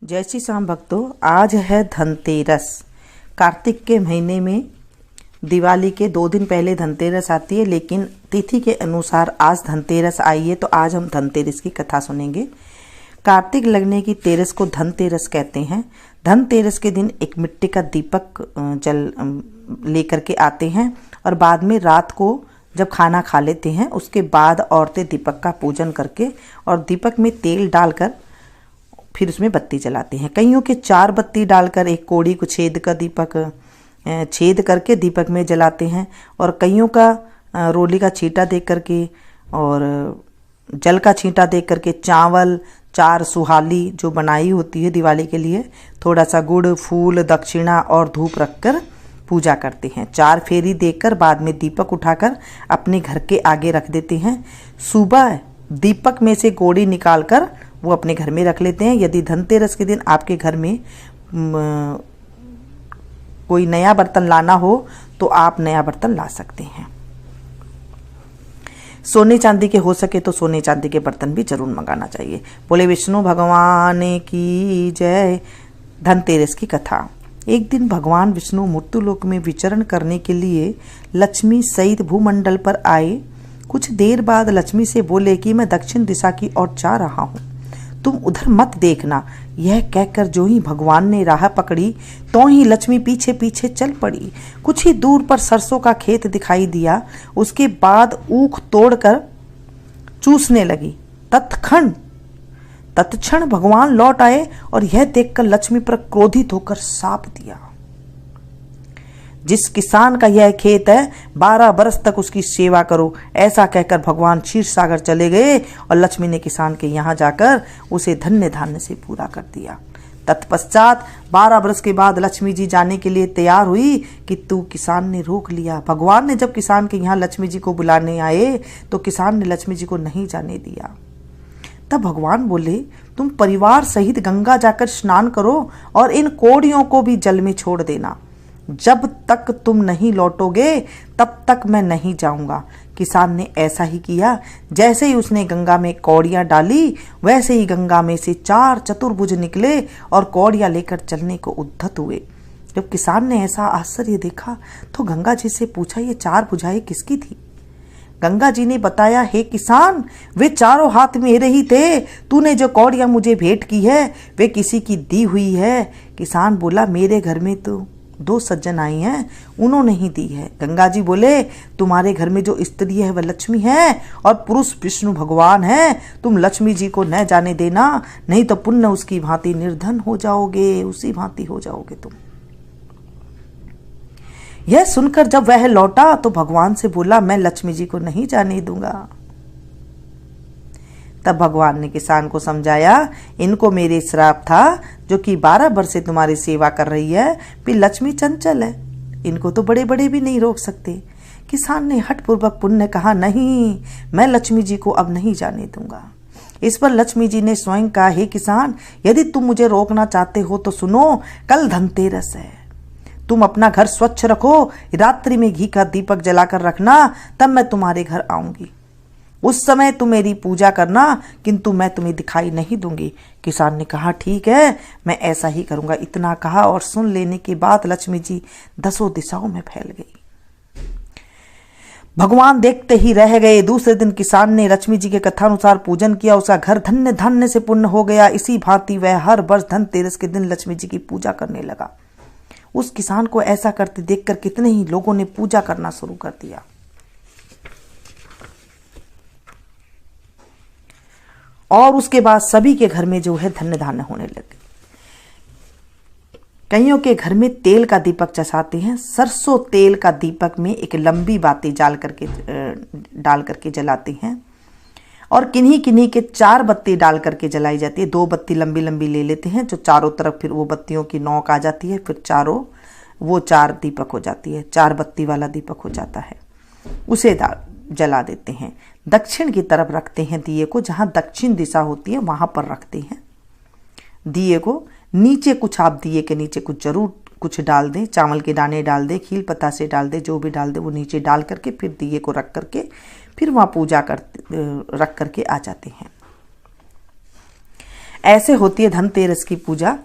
जय श्री श्याम भक्तों, आज है धनतेरस। कार्तिक के महीने में दिवाली के 2 दिन पहले धनतेरस आती है, लेकिन तिथि के अनुसार आज धनतेरस आई है, तो आज हम धनतेरस की कथा सुनेंगे। कार्तिक लगने की तेरस को धनतेरस कहते हैं। धनतेरस के दिन एक मिट्टी का दीपक जल लेकर के आते हैं और बाद में रात को जब खाना खा लेते हैं उसके बाद औरतें दीपक का पूजन करके और दीपक में तेल डालकर फिर उसमें बत्ती जलाते हैं। कईयों के 4 बत्ती डालकर एक कोड़ी को छेद करके दीपक में जलाते हैं और कईयों का रोली का छींटा दे करके और जल का छींटा दे करके चावल 4 सुहाली जो बनाई होती है दिवाली के लिए, थोड़ा सा गुड़, फूल, दक्षिणा और धूप रखकर पूजा करते हैं। 4 फेरी देकर बाद में दीपक उठाकर अपने घर के आगे रख देते हैं। सुबह दीपक में से कोड़ी निकालकर वो अपने घर में रख लेते हैं। यदि धनतेरस के दिन आपके घर में कोई नया बर्तन लाना हो तो आप नया बर्तन ला सकते हैं। सोने चांदी के हो सके तो सोने चांदी के बर्तन भी जरूर मंगाना चाहिए। बोले विष्णु भगवान की जय। धनतेरस की कथा। एक दिन भगवान विष्णु मृत्युलोक में विचरण करने के लिए लक्ष्मी सहित भूमंडल पर आए। कुछ देर बाद लक्ष्मी से बोले कि मैं दक्षिण दिशा की ओर जा रहा हूँ, तुम उधर मत देखना। यह कहकर जो ही भगवान ने राह पकड़ी तो ही लक्ष्मी पीछे पीछे चल पड़ी। कुछ ही दूर पर सरसों का खेत दिखाई दिया। उसके बाद ऊख तोड़कर चूसने लगी। तत्क्षण भगवान लौट आए और यह देखकर लक्ष्मी पर क्रोधित होकर शाप दिया। जिस किसान का यह खेत है 12 बरस तक उसकी सेवा करो। ऐसा कहकर भगवान क्षीर सागर चले गए और लक्ष्मी ने किसान के यहाँ जाकर उसे धन्य धान्य से पूरा कर दिया। तत्पश्चात 12 बरस के बाद लक्ष्मी जी जाने के लिए तैयार हुई कि तू किसान ने रोक लिया। भगवान ने जब किसान के यहाँ लक्ष्मी जी को बुलाने आए तो किसान ने लक्ष्मी जी को नहीं जाने दिया। तब भगवान बोले, तुम परिवार सहित गंगा जाकर स्नान करो और इन कोड़ियों को भी जल में छोड़ देना। जब तक तुम नहीं लौटोगे तब तक मैं नहीं जाऊंगा। किसान ने ऐसा ही किया। जैसे ही उसने गंगा में कौड़ियां डाली वैसे ही गंगा में से 4 चतुर्भुज निकले और कौड़ियां लेकर चलने को उद्यत हुए। जब किसान ने ऐसा आश्चर्य देखा तो गंगा जी से पूछा, ये 4 भुजाएं किसकी थी? गंगा जी ने बताया, हे किसान, वे चारों हाथ मेरे ही थे। तूने जो कौड़ियां मुझे भेंट की है वे किसी की दी हुई है। किसान बोला, मेरे घर में तो 2 सज्जन आई हैं, उन्होंने ही दी है। गंगा जी बोले, तुम्हारे घर में जो स्त्री है वह लक्ष्मी है और पुरुष विष्णु भगवान है। तुम लक्ष्मी जी को न जाने देना, नहीं तो पुण्य उसकी भांति निर्धन हो जाओगे, उसी भांति हो जाओगे तुम। यह सुनकर जब वह लौटा तो भगवान से बोला, मैं लक्ष्मी जी को नहीं जाने दूंगा। तब भगवान ने किसान को समझाया, इनको मेरे श्राप था जो कि 12 वर्ष से तुम्हारी सेवा कर रही है। फिर लक्ष्मी चंचल है, इनको तो बड़े बड़े भी नहीं रोक सकते। किसान ने हठपूर्वक पुण्य कहा, नहीं, मैं लक्ष्मी जी को अब नहीं जाने दूंगा। इस पर लक्ष्मी जी ने स्वयं कहा, हे किसान, यदि तुम मुझे रोकना चाहते हो तो सुनो, कल धनतेरस है। तुम अपना घर स्वच्छ रखो, रात्रि में घी का दीपक जलाकर रखना, तब मैं तुम्हारे घर आऊंगी। उस समय तुम मेरी पूजा करना, किंतु मैं तुम्हें दिखाई नहीं दूंगी। किसान ने कहा, ठीक है, मैं ऐसा ही करूंगा। इतना कहा और सुन लेने के बाद लक्ष्मी जी 10 दिशाओं में फैल गई। भगवान देखते ही रह गए। दूसरे दिन किसान ने लक्ष्मी जी के कथानुसार पूजन किया। उसका घर धन्य धान्य से पूर्ण हो गया। इसी भांति वह हर वर्ष धनतेरस के दिन लक्ष्मी जी की पूजा करने लगा। उस किसान को ऐसा करते देखकर कितने ही लोगों ने पूजा करना शुरू कर दिया और उसके बाद सभी के घर में जो है धन्य धान्य होने लगे। कईयों के घर में तेल का दीपक चढ़ाते हैं। सरसों तेल का दीपक में एक लंबी बाती डाल करके जलाते हैं और किन्हीं किन्हीं के 4 बत्ती डाल करके जलाई जाती है। 2 बत्ती लंबी लंबी ले लेते हैं जो चारों तरफ, फिर वो बत्तियों की नोक आ जाती है, फिर चारों वो 4 दीपक हो जाती है, 4 बत्ती वाला दीपक हो जाता है। उसे जला देते हैं। दक्षिण की तरफ रखते हैं दिए को, जहां दक्षिण दिशा होती है वहां पर रखते हैं दिए को। नीचे कुछ, आप दिए के नीचे कुछ जरूर कुछ डाल दें, चावल के दाने डाल दें, खील पतासे डाल दें, जो भी डाल दें वो नीचे डाल करके फिर दिए को रख करके फिर वहां पूजा रख करके आ जाते हैं। ऐसे होती है धनतेरस की पूजा।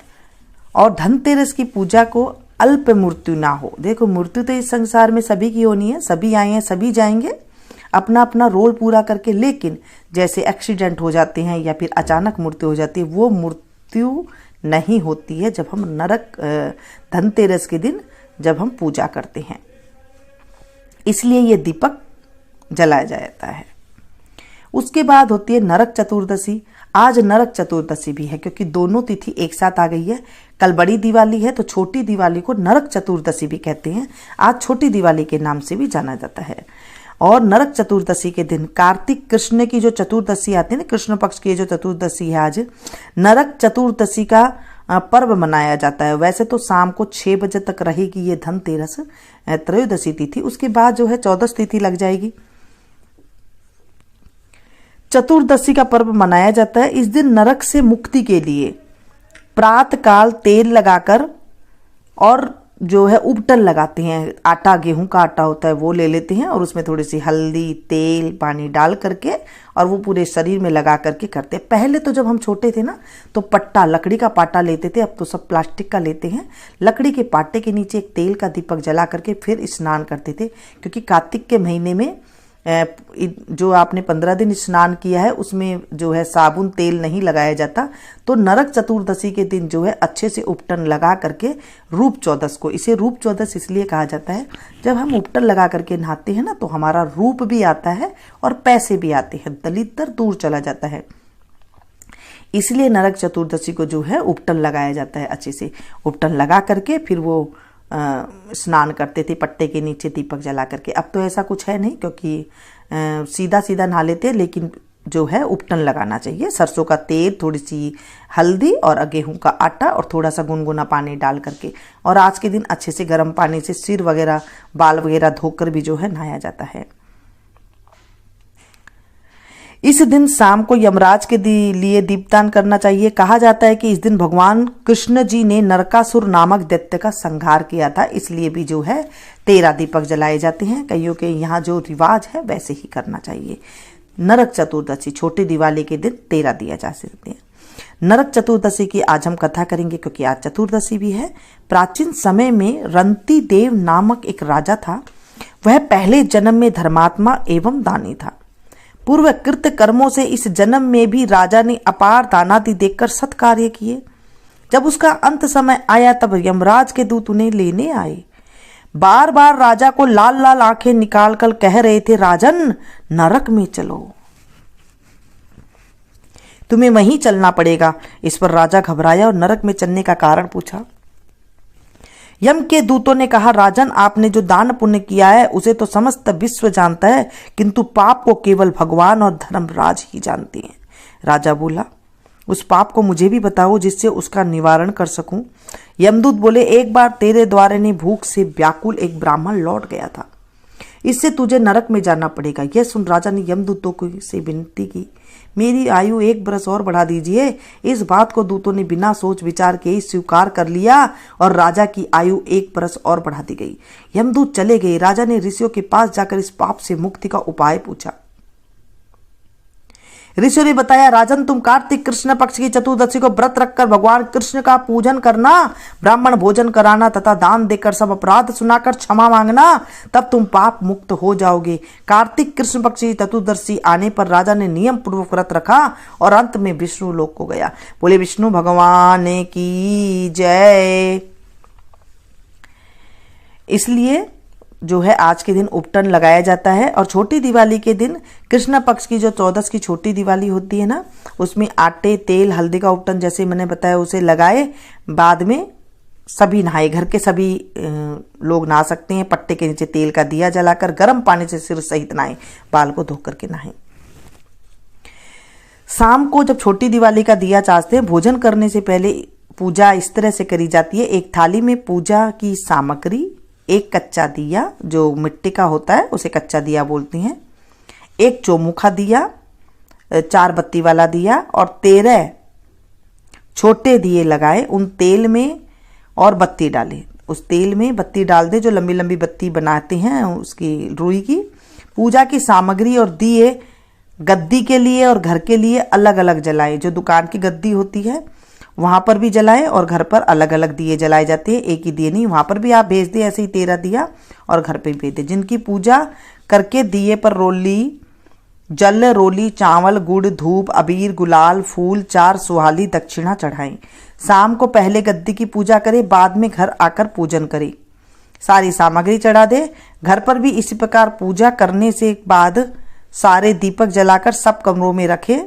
और धनतेरस की पूजा को अल्प मृत्यु ना हो। देखो मृत्यु तो इस संसार में सभी की होनी है, सभी आए हैं सभी जाएंगे अपना अपना रोल पूरा करके, लेकिन जैसे एक्सीडेंट हो जाते हैं या फिर अचानक मृत्यु हो जाती है, वो मृत्यु नहीं होती है जब हम धनतेरस के दिन जब हम पूजा करते हैं। इसलिए ये दीपक जलाया जाता है। उसके बाद होती है नरक चतुर्दशी। आज नरक चतुर्दशी भी है क्योंकि दोनों तिथि एक साथ आ गई है। कल बड़ी दिवाली है तो छोटी दिवाली को नरक चतुर्दशी भी कहते हैं। आज छोटी दिवाली के नाम से भी जाना जाता है। और नरक चतुर्दशी के दिन कार्तिक कृष्ण की जो चतुर्दशी आती है ना, कृष्ण पक्ष की जो चतुर्दशी है, आज नरक चतुर्दशी का पर्व मनाया जाता है। वैसे तो शाम को 6 बजे तक रहेगी ये धनतेरस त्रयोदशी तिथि, उसके बाद जो है 14 तिथि लग जाएगी। चतुर्दशी का पर्व मनाया जाता है। इस दिन नरक से मुक्ति के लिए प्रातः काल तेल लगाकर और जो है उपटन लगाते हैं। आटा, गेहूं का आटा होता है वो ले लेते हैं और उसमें थोड़ी सी हल्दी, तेल, पानी डाल करके और वो पूरे शरीर में लगा करके करते हैं। पहले तो जब हम छोटे थे ना तो पट्टा, लकड़ी का पाटा लेते थे, अब तो सब प्लास्टिक का लेते हैं। लकड़ी के पाटे के नीचे एक तेल का दीपक जला करके फिर स्नान करते थे, क्योंकि कार्तिक के महीने में जो आपने 15 दिन स्नान किया है उसमें जो है साबुन तेल नहीं लगाया जाता। तो नरक चतुर्दशी के दिन जो है अच्छे से उपटन लगा करके रूप चौदस को, इसे रूप चौदस इसलिए कहा जाता है, जब हम उपटन लगा करके नहाते हैं ना तो हमारा रूप भी आता है और पैसे भी आते हैं, दलिद्र दूर चला जाता है। इसलिए नरक चतुर्दशी को जो है उपटन लगाया जाता है। अच्छे से उपटन लगा करके फिर वो स्नान करते थे पट्टे के नीचे दीपक जला करके। अब तो ऐसा कुछ है नहीं क्योंकि सीधा सीधा नहा लेते हैं, लेकिन जो है उपटन लगाना चाहिए। सरसों का तेल, थोड़ी सी हल्दी और गेहूं का आटा और थोड़ा सा गुनगुना पानी डाल करके, और आज के दिन अच्छे से गर्म पानी से सिर वगैरह, बाल वगैरह धोकर भी जो है नहाया जाता है। इस दिन शाम को यमराज के लिए दीपदान करना चाहिए। कहा जाता है कि इस दिन भगवान कृष्ण जी ने नरकासुर नामक दैत्य का संहार किया था, इसलिए भी जो है 13 दीपक जलाए जाते हैं। कईयों के यहाँ जो रिवाज है वैसे ही करना चाहिए। नरक चतुर्दशी, छोटी दिवाली के दिन 13 दिया जा सकते हैं। नरक चतुर्दशी की आज हम कथा करेंगे क्योंकि आज चतुर्दशी भी है। प्राचीन समय में रंती देव नामक एक राजा था। वह पहले जन्म में धर्मात्मा एवं दानी था। पूर्व कृत कर्मों से इस जन्म में भी राजा ने अपार दानादि देकर सत्कार्य किए। जब उसका अंत समय आया तब यमराज के दूत उन्हें लेने आए। बार बार राजा को लाल लाल आंखें निकाल कर कह रहे थे, राजन नरक में चलो, तुम्हें वहीं चलना पड़ेगा। इस पर राजा घबराया और नरक में चलने का कारण पूछा। यम के दूतों ने कहा, राजन आपने जो दान पुण्य किया है उसे तो समस्त विश्व जानता है, किंतु पाप को केवल भगवान और धर्मराज ही जानते हैं। राजा बोला, उस पाप को मुझे भी बताओ जिससे उसका निवारण कर सकूं। यमदूत बोले, एक बार तेरे द्वारे ने भूख से व्याकुल एक ब्राह्मण लौट गया था, इससे तुझे नरक में जाना पड़ेगा। यह सुन राजा ने यमदूतों को से विनती की, मेरी आयु 1 बरस और बढ़ा दीजिए। इस बात को दूतों ने बिना सोच विचार के ही स्वीकार कर लिया और राजा की आयु 1 बरस और बढ़ा दी गई। यमदूत चले गए। राजा ने ऋषियों के पास जाकर इस पाप से मुक्ति का उपाय पूछा। ऋषियों ने बताया, राजन तुम कार्तिक कृष्ण पक्ष की चतुर्दशी को व्रत रखकर भगवान कृष्ण का पूजन करना, ब्राह्मण भोजन कराना तथा दान देकर सब अपराध सुनाकर क्षमा मांगना, तब तुम पाप मुक्त हो जाओगे। कार्तिक कृष्ण पक्ष की चतुर्दशी आने पर राजा ने नियम पूर्वक व्रत रखा और अंत में विष्णु लोक को गया। बोले विष्णु भगवान की जय। इसलिए जो है आज के दिन उपटन लगाया जाता है। और छोटी दिवाली के दिन कृष्ण पक्ष की जो 14 की छोटी दिवाली होती है ना, उसमें आटे, तेल, हल्दी का उपटन जैसे मैंने बताया उसे लगाए, बाद में सभी नहाए। घर के सभी लोग नहा सकते हैं। पट्टे के नीचे तेल का दिया जलाकर गर्म पानी से सिर सहित नहाए, बाल को धो करके नहाए। शाम को जब छोटी दिवाली का दिया चाहते हैं, भोजन करने से पहले पूजा इस तरह से करी जाती है। एक थाली में पूजा की सामग्री, एक कच्चा दिया जो मिट्टी का होता है उसे कच्चा दिया बोलते हैं, एक चौमुखा दिया, 4 बत्ती वाला दिया और 13 छोटे दिए लगाए। उन तेल में और बत्ती डाले, उस तेल में बत्ती डाल दे जो लंबी लंबी बत्ती बनाते हैं उसकी रुई की। पूजा की सामग्री और दिए गद्दी के लिए और घर के लिए अलग अलग जलाएं। जो दुकान की गद्दी होती है वहां पर भी जलाएं और घर पर अलग अलग दिए जलाए जाते हैं, एक ही दिए नहीं। वहां पर भी आप भेज दें ऐसे ही 13 दिया और घर पे भी भेज दें। जिनकी पूजा करके दिए पर जल रोली चावल गुड़ धूप अबीर गुलाल फूल 4 सुहाली दक्षिणा चढ़ाएं। शाम को पहले गद्दी की पूजा करें, बाद में घर आकर पूजन करें। सारी सामग्री चढ़ा दे। घर पर भी इसी प्रकार पूजा करने से बाद सारे दीपक जलाकर सब कमरों में रखें।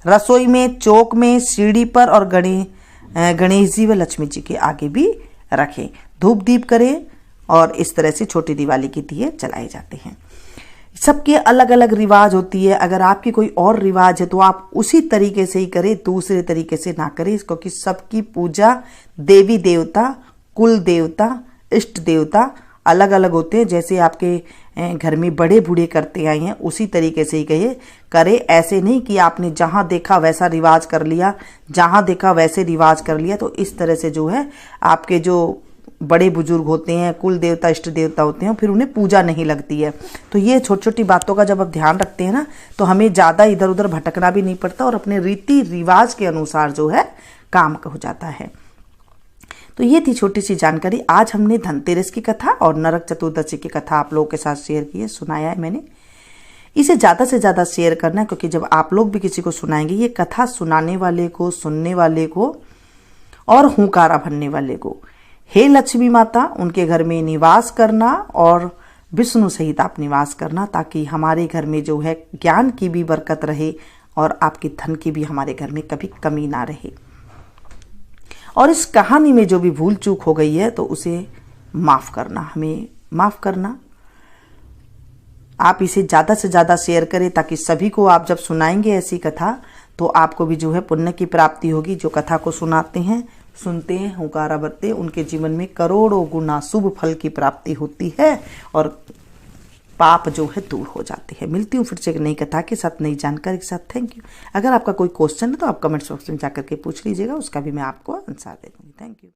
रसोई में, चौक में, सीढ़ी पर और गणेश जी व लक्ष्मी जी के आगे भी रखें। धूप दीप करें और इस तरह से छोटी दिवाली के दिए जलाए जाते हैं। सबके अलग अलग रिवाज होती है। अगर आपकी कोई और रिवाज है तो आप उसी तरीके से ही करें, दूसरे तरीके से ना करें, क्योंकि सबकी पूजा देवी देवता, कुल देवता, इष्ट देवता अलग अलग होते हैं। जैसे आपके घर में बड़े बूढ़े करते आए हैं उसी तरीके से ही करे। ऐसे नहीं कि आपने जहां देखा वैसा रिवाज कर लिया, जहां देखा वैसे रिवाज कर लिया। तो इस तरह से जो है आपके जो बड़े बुजुर्ग होते हैं, कुल देवता इष्ट देवता होते हैं, फिर उन्हें पूजा नहीं लगती है। तो ये छोटी छोटी बातों का जब आप ध्यान रखते हैं ना तो हमें ज़्यादा इधर उधर भटकना भी नहीं पड़ता और अपने रीति रिवाज के अनुसार जो है काम हो जाता है। तो ये थी छोटी सी जानकारी। आज हमने धनतेरस की कथा और नरक चतुर्दशी की कथा आप लोगों के साथ शेयर की है, सुनाया है मैंने। इसे ज़्यादा से ज़्यादा शेयर करना है, क्योंकि जब आप लोग भी किसी को सुनाएंगे ये कथा सुनाने वाले को, सुनने वाले को और हुंकारा भरने वाले को, हे लक्ष्मी माता उनके घर में निवास करना और विष्णु सहित आप निवास करना, ताकि हमारे घर में जो है ज्ञान की भी बरकत रहे और आपके धन की भी हमारे घर में कभी कमी ना रहे। और इस कहानी में जो भी भूल चूक हो गई है तो उसे माफ़ करना, हमें माफ़ करना। आप इसे ज़्यादा से ज़्यादा शेयर करें ताकि सभी को आप जब सुनाएंगे ऐसी कथा तो आपको भी जो है पुण्य की प्राप्ति होगी। जो कथा को सुनाते हैं, सुनते हैं, हुंकारा भरते हैं, उनके जीवन में करोड़ों गुना शुभ फल की प्राप्ति होती है और पाप जो है दूर हो जाते हैं। मिलती हूँ फिर से एक नई कथा के साथ, नई जानकारी के साथ। Thank you. अगर आपका कोई क्वेश्चन है तो आप कमेंट बॉक्स में जाकर के पूछ लीजिएगा, उसका भी मैं आपको आंसर दे दूँगी। Thank you.